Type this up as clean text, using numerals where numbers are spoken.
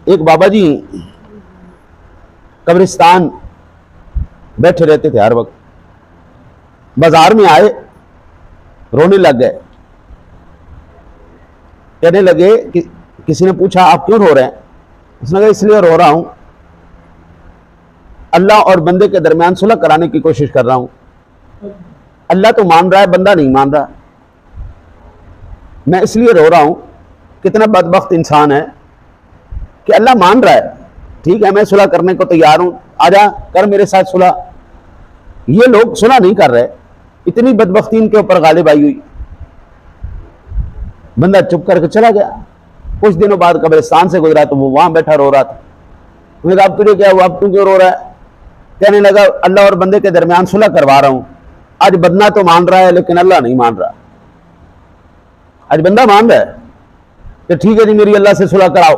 ایک بابا جی قبرستان بیٹھے رہتے تھے ہر وقت. بازار میں آئے, رونے لگ گئے. کہنے لگے کہ کسی نے پوچھا آپ کیوں رو رہے ہیں؟ اس نے کہا اس لیے رو رہا ہوں, اللہ اور بندے کے درمیان صلح کرانے کی کوشش کر رہا ہوں. اللہ تو مان رہا ہے, بندہ نہیں مان رہا. میں اس لیے رو رہا ہوں. کتنا بدبخت انسان ہے کہ اللہ مان رہا ہے, ٹھیک ہے میں صلح کرنے کو تیار ہوں, آجا کر میرے ساتھ صلح. یہ لوگ صلح نہیں کر رہے. اتنی بدبختی ان کے اوپر غالب آئی ہوئی. بندہ چپ کر کے چلا گیا. کچھ دنوں بعد قبرستان سے گزرا تو وہ وہاں بیٹھا رو رہا تھا. انہوں نے کہا اب تجھے کیا ہوا, اب تو کیوں رو رہا ہے؟ کہنے لگا اللہ اور بندے کے درمیان صلح کروا رہا ہوں. آج بندہ تو مان رہا ہے لیکن اللہ نہیں مان رہا. آج بندہ مان رہا ہے کہ ٹھیک ہے جی میری اللہ سے صلح کراؤ,